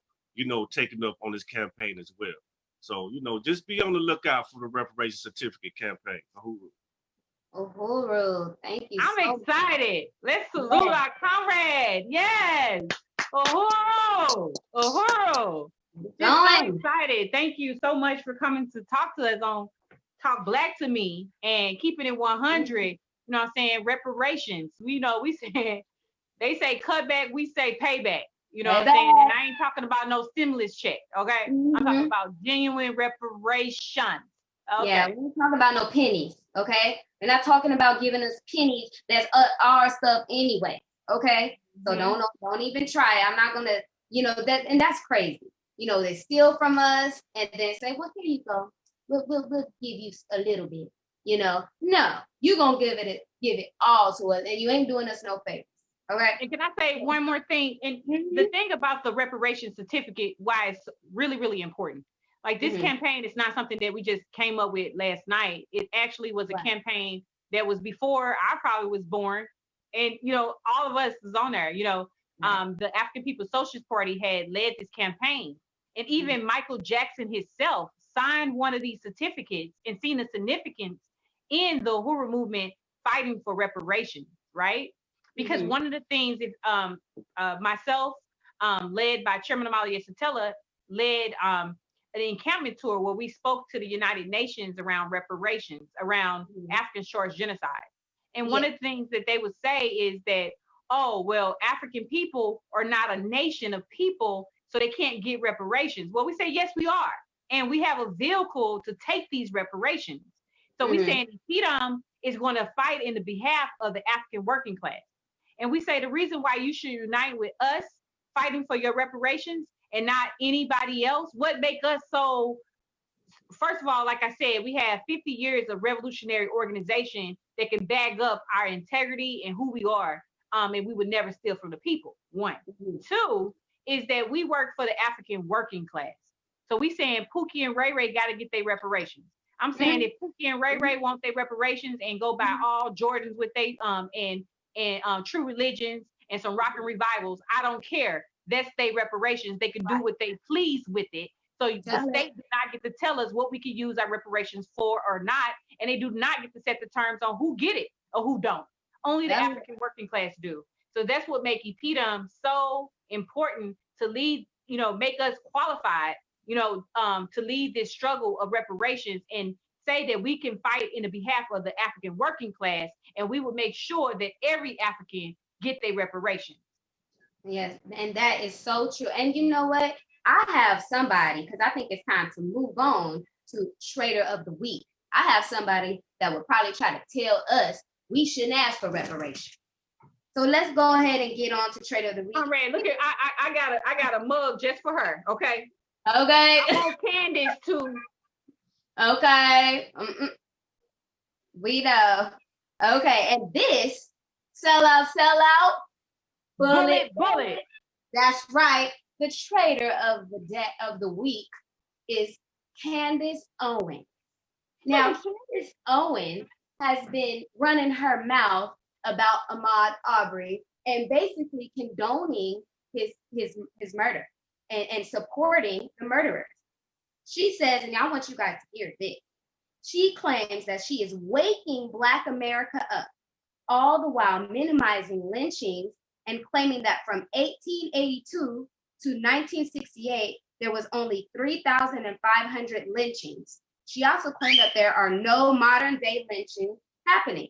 taking up on this campaign as well. So, just be on the lookout for the reparation certificate campaign. Uhuru, thank you. I'm excited. Let's salute our comrade. Yes. Uhuru. Just so excited. Thank you so much for coming to talk to us on Talk Black to Me and keeping it 100. You know what I'm saying? Reparations. We say, they say cutback, we say payback. You know what I'm saying? And I ain't talking about no stimulus check, okay? I'm talking about genuine reparations. Okay. Yeah, we ain't talking about no pennies, okay? We're not talking about giving us pennies that's our stuff anyway, okay? So don't even try. I'm not gonna, and that's crazy. They steal from us and then say, well, here you go. We'll give you a little bit. No, you're gonna give it all to us, and you ain't doing us no favors. Okay. And can I say one more thing? And the thing about the reparation certificate, why it's really, really important. Like this campaign is not something that we just came up with last night. It actually was a campaign that was before I probably was born. And, all of us is on there, the African People's Socialist Party had led this campaign. And even Michael Jackson himself signed one of these certificates and seen the significance in the Uhuru movement fighting for reparations, right? Because one of the things is myself, led by Chairman Amalia Satella, led an encampment tour where we spoke to the United Nations around reparations, around African Shores genocide. And one of the things that they would say is that, oh, well, African people are not a nation of people, so they can't get reparations. Well, we say, yes, we are. And we have a vehicle to take these reparations. So we saying Peter is going to fight in the behalf of the African working class. And we say the reason why you should unite with us fighting for your reparations and not anybody else, what make us so, first of all, like I said, we have 50 years of revolutionary organization that can back up our integrity and who we are. And we would never steal from the people, one. Two is that we work for the African working class. So we saying Pookie and Ray Ray got to get their reparations. I'm saying if Pookie and Ray Ray want their reparations and go buy all Jordans with they and True Religions and some rock and revivals, I don't care. That's their reparations. They can do what they please with it. So the state does not get to tell us what we can use our reparations for or not, and they do not get to set the terms on who get it or who don't. Only the African working class do. So that's what makes EPDM so important to lead, make us qualified, to lead this struggle of reparations and say that we can fight in the behalf of the African working class, and we will make sure that every African get their reparations. Yes, and that is so true. And you know what? I have somebody, because I think it's time to move on to Trader of the Week. I have somebody that would probably try to tell us we shouldn't ask for reparations. So let's go ahead and get on to Trader of the Week. All right, look at I got a mug just for her. Okay. Okay. I want Candace too. Okay. We know. Okay, and this sell out, bullet. That's right. The Trader of the Week is Candace Owen. Now, Candace Owen has been running her mouth about Ahmaud Arbery and basically condoning his murder and supporting the murderers. She says, and I want you guys to hear this, she claims that she is waking Black America up, all the while minimizing lynchings and claiming that from 1882 to 1968, there was only 3,500 lynchings. She also claimed that there are no modern day lynchings happening.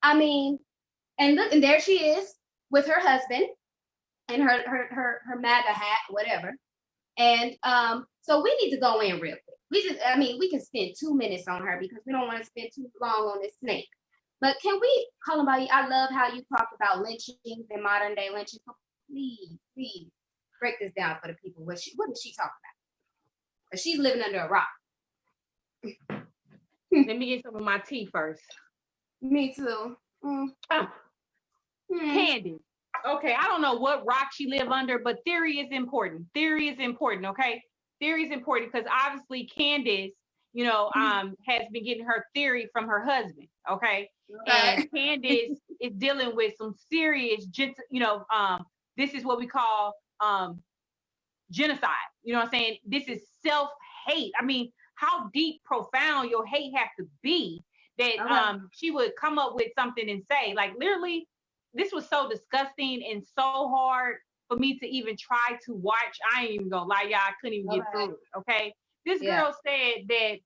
I mean, and look, and there she is with her husband and her MAGA hat, whatever. And so we need to go in real quick. we can spend 2 minutes on her because we don't want to spend too long on this snake. But can we, Columbine, I love how you talk about lynchings and modern day lynching. Please break this down for the people. What is she talking about? She's living under a rock. Let me get some of my tea first. Me too. Candace. Okay, I don't know what rock she live under, but theory is important. Theory is important, okay? Theory is important because obviously Candace, has been getting her theory from her husband, okay? And Candace is dealing with some serious, this is what we call genocide. You know what I'm saying? This is self-hate. I mean, how deep, profound your hate have to be that she would come up with something and say, like, literally, this was so disgusting and so hard for me to even try to watch. I ain't even gonna lie, y'all, I couldn't even get through it, okay? This girl said that,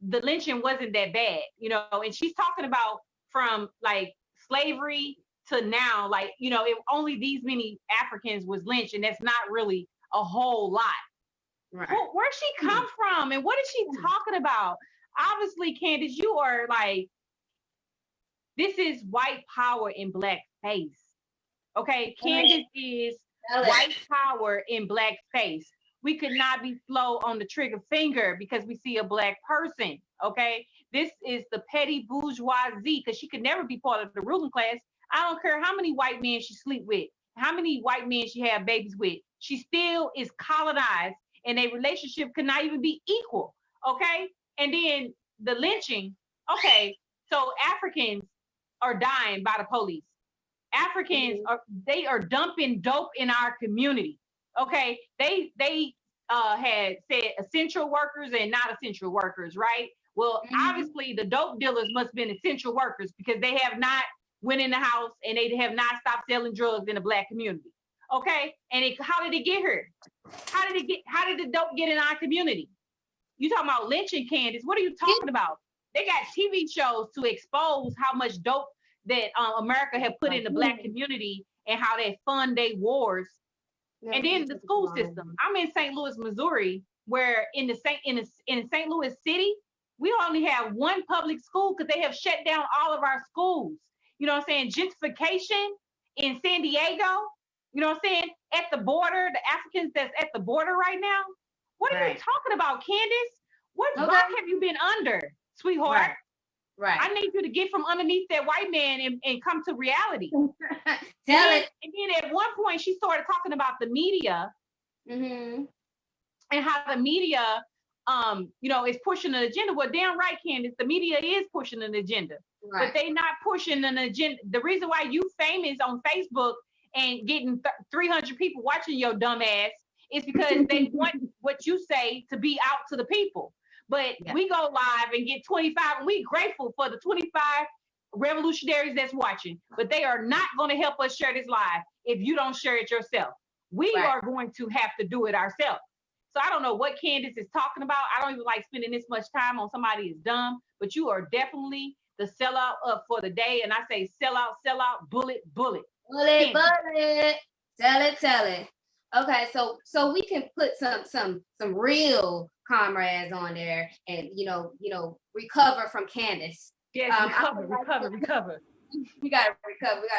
the lynching wasn't that bad, and she's talking about from, like, slavery to now, like, if only these many Africans was lynched, and that's not really a whole lot. Right. Where'd she come from? And what is she talking about? Obviously, Candace, you are like, this is white power in black face. Okay, Candace is white power in black face. We could not be slow on the trigger finger because we see a black person. Okay, this is the petty bourgeoisie because she could never be part of the ruling class. I don't care how many white men she sleep with, how many white men she have babies with. She still is colonized, and a relationship could not even be equal. Okay, and then the lynching. Okay, so Africans are dying by the police. Africans are dumping dope in our community. Okay, they had said essential workers and not essential workers, right? Well, obviously the dope dealers must have been essential workers because they have not went in the house and they have not stopped selling drugs in the black community. Okay, and how did it get here? How did the dope get in our community? You talking about lynching, Candace? What are you talking about? They got TV shows to expose how much dope that America had put in the black community and how they fund their wars. And then the school system. I'm in St. Louis, Missouri, where in St. Louis City, we only have one public school because they have shut down all of our schools. You know what I'm saying? Gentrification in San Diego, you know what I'm saying? At the border, the Africans that's at the border right now. What are you talking about, Candace? What rock have you been under, sweetheart? Right. I need you to get from underneath that white man and come to reality. Tell it. And then at one point, she started talking about the media and how the media, is pushing an agenda. Well, damn right, Candace, the media is pushing an agenda, but they not pushing an agenda. The reason why you famous on Facebook and getting 300 people watching your dumb ass is because they want what you say to be out to the people. But we go live and get 25, and we grateful for the 25 revolutionaries that's watching. But they are not going to help us share this live if you don't share it yourself. We are going to have to do it ourselves. So I don't know what Candace is talking about. I don't even like spending this much time on somebody is dumb, but you are definitely the sellout up for the day. And I say sellout, bullet. Bullet, tell it. Okay, so we can put some real comrades on there and recover from Candace. Yes, recover. We gotta recover. We gotta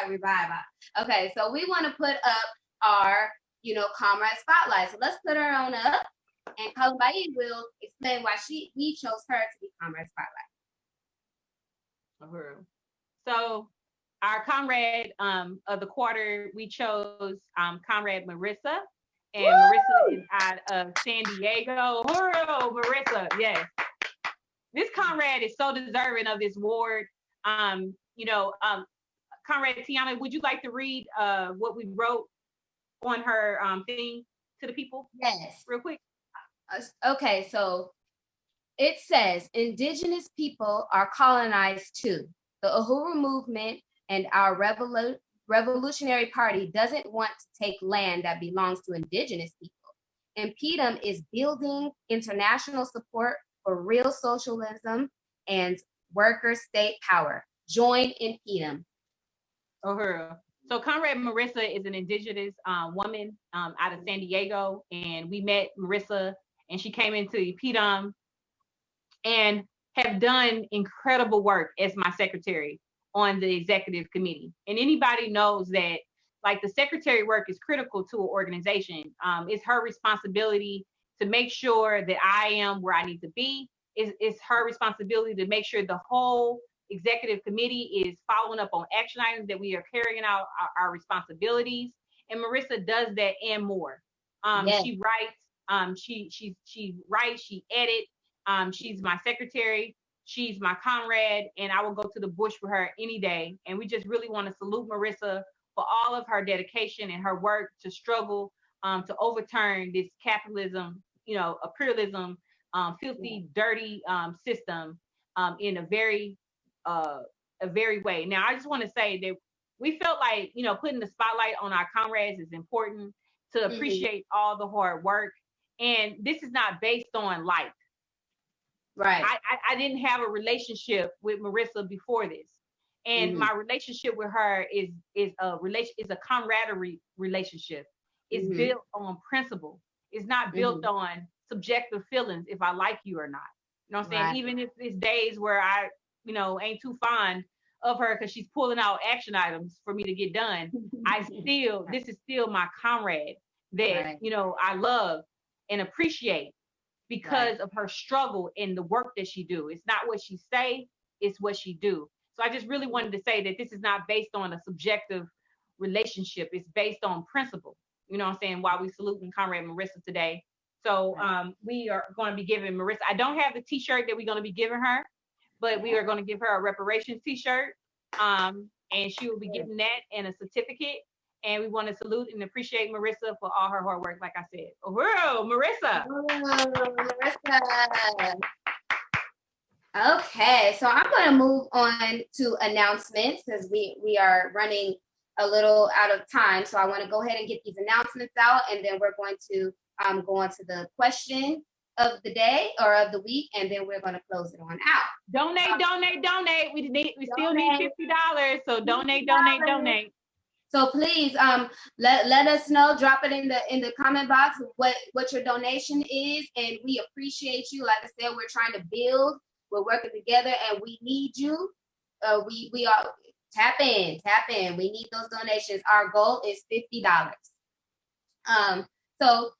revive her. Okay, so we want to put up our comrade spotlight. So let's put her on up, and Columbine will explain why we chose her to be comrade spotlight. So our comrade of the quarter, we chose comrade Marissa. And Marissa is out of San Diego. Uhuru, Marissa, yes. This comrade is so deserving of this award. Comrade Tiana, would you like to read what we wrote on her thing to the people? Yes. Real quick. Okay, so it says, Indigenous people are colonized too. The Uhuru movement and our Revolutionary Party doesn't want to take land that belongs to Indigenous people. And PDM is building international support for real socialism and worker state power. Join in PDM. So Comrade Marissa is an Indigenous woman out of San Diego. And we met Marissa and she came into PDUM and have done incredible work as my secretary on the executive committee. And anybody knows that like the secretary work is critical to an organization. It's her responsibility to make sure that I am where I need to be. It's her responsibility to make sure the whole executive committee is following up on action items, that we are carrying out our responsibilities. And Marissa does that and more. Yes. She writes, she writes, she edits. She's my secretary. She's my comrade, and I will go to the bush for her any day. And we just really want to salute Marissa for all of her dedication and her work to struggle to overturn this capitalism, imperialism, filthy, dirty system in a very way. Now, I just want to say that we felt like, putting the spotlight on our comrades is important to appreciate all the hard work. And this is not based on like, right. I didn't have a relationship with Marissa before this. And my relationship with her is a camaraderie relationship. It's built on principle. It's not built on subjective feelings if I like you or not. You know what I'm saying? Right. Even if it's days where I, ain't too fond of her because she's pulling out action items for me to get done, this is still my comrade that, I love and appreciate because of her struggle and the work that she do. It's not what she say, it's what she do. So I just really wanted to say that this is not based on a subjective relationship. It's based on principle. You know what I'm saying? While we saluting Comrade Marissa today. So we are going to be giving Marissa, I don't have the t-shirt that we're going to be giving her, but we are going to give her a reparations t-shirt. And she will be getting that and a certificate. And we want to salute and appreciate Marissa for all her hard work, like I said. Uhuru, Marissa. Marissa. Okay, so I'm going to move on to announcements because we are running a little out of time. So I want to go ahead and get these announcements out, and then we're going to go on to the question of the day or of the week, and then we're going to close it on out. Donate. We still need $50. So donate. So please let us know, drop it in the comment box what your donation is, and we appreciate you. Like I said, we're trying to build. We're working together, and we need you. We are tap in. We need those donations. Our goal is $50. So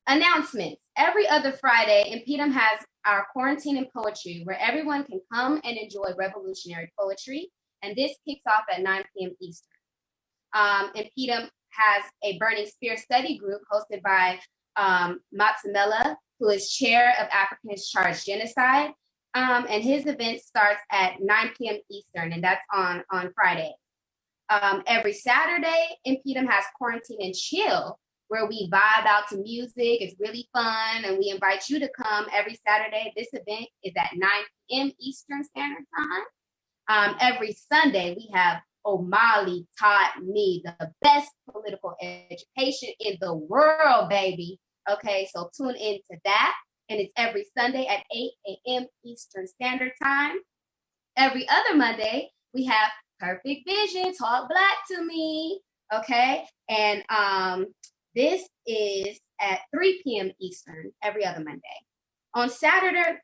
announcements. Every other Friday, Impedum has our Quarantine and Poetry, where everyone can come and enjoy revolutionary poetry. And this kicks off at 9 p.m. Eastern. Impedum has a Burning Spear study group hosted by Matsamela, who is chair of Africans Charged Genocide. And his event starts at 9 p.m. Eastern, and that's on Friday. Every Saturday, Impedum has Quarantine and Chill, where we vibe out to music. It's really fun, and we invite you to come every Saturday. This event is at 9 p.m. Eastern Standard Time. Every Sunday, we have O'Malley Taught Me, the best political education in the world, baby. Okay, so tune in to that. And it's every Sunday at 8 a.m. Eastern Standard Time. Every other Monday, we have Perfect Vision, Talk Black to Me, okay? And this is at 3 p.m. Eastern every other Monday. On Saturday,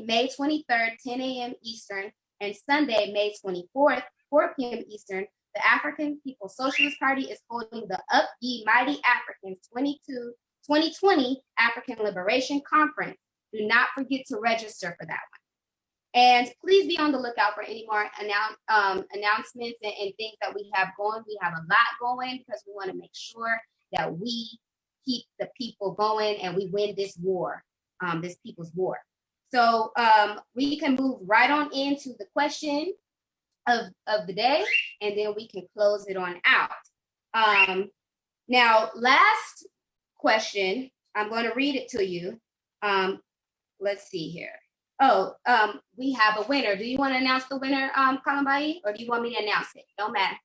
May 23rd, 10 a.m. Eastern, and Sunday, May 24th, 4 p.m. Eastern, the African People's Socialist Party is holding the Up Ye Mighty Africans 2020 African Liberation Conference. Do not forget to register for that one. And please be on the lookout for any more announcements and things that we have going. We have a lot going because we want to make sure that we keep the people going and we win this war, this people's war. So we can move right on into the question of the day, and then we can close it on out. Now, last question, I'm going to read it to you. Let's see here. We have a winner. Do you want to announce the winner, Kalambai, or do you want me to announce it? Don't matter.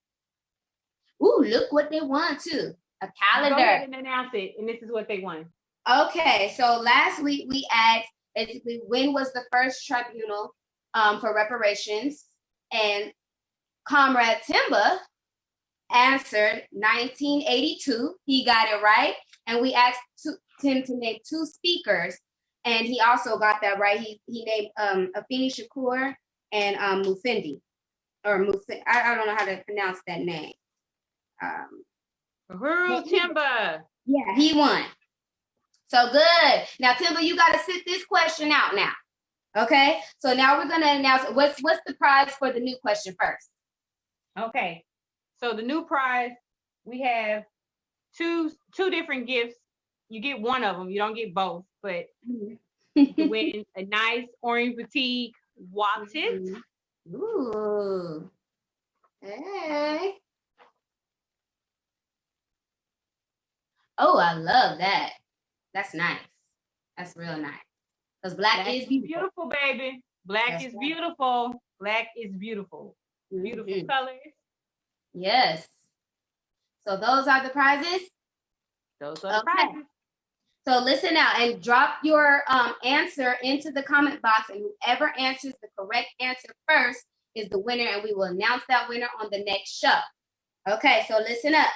Ooh, look what they won too. A calendar. Go ahead and announce it, and this is what they won. Okay, so last week we asked basically when was the first tribunal for reparations, and Comrade Timba answered 1982. He got it right. and we asked him to name 2 speakers, and he also got that right. He named Afeni Shakur and Mufindi, or Mufindi. I don't know how to pronounce that name. Uhuru Timba. Yeah, he won. So good. Now, Timba, you got to sit this question out now. Okay, so now we're gonna announce what's the prize for the new question first. Okay, so the new prize, we have two different gifts. You get one of them, you don't get both, but you win a nice orange boutique wallet. Ooh, hey. Oh, I love that. That's nice. That's real nice. Because black is beautiful, baby. Black is beautiful. Black is beautiful. Beautiful colors. Yes. So those are the prizes? Those are the prizes. So listen out and drop your answer into the comment box, and whoever answers the correct answer first is the winner, and we will announce that winner on the next show. Okay, so listen up.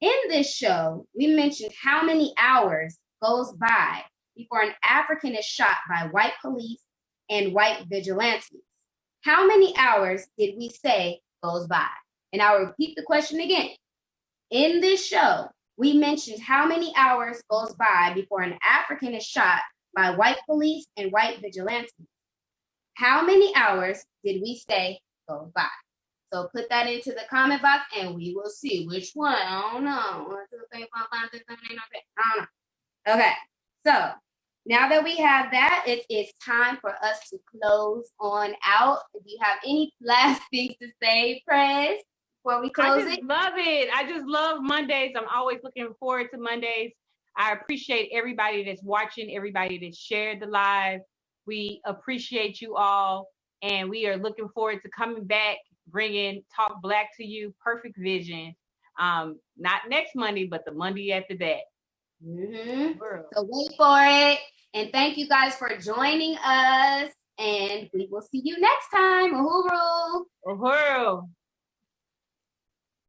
In this show, we mentioned how many hours goes by before an African is shot by white police and white vigilantes. How many hours did we say goes by? And I'll repeat the question again. In this show, we mentioned how many hours goes by before an African is shot by white police and white vigilantes. How many hours did we say goes by? So put that into the comment box and we will see which one. I don't know. 1, 2, 3, 4, 5, 6, 7, 8, 9, 10. I don't know. Okay. So now that we have that, it is time for us to close on out. Do you have any last things to say, Prez, before we close it? I just love Mondays. I'm always looking forward to Mondays. I appreciate everybody that's watching, everybody that shared the live. We appreciate you all, and we are looking forward to coming back, bringing Talk Black to you, Perfect Vision. Not next Monday, but the Monday after that. So wait for it. And thank you guys for joining us. And we will see you next time. Uhuru.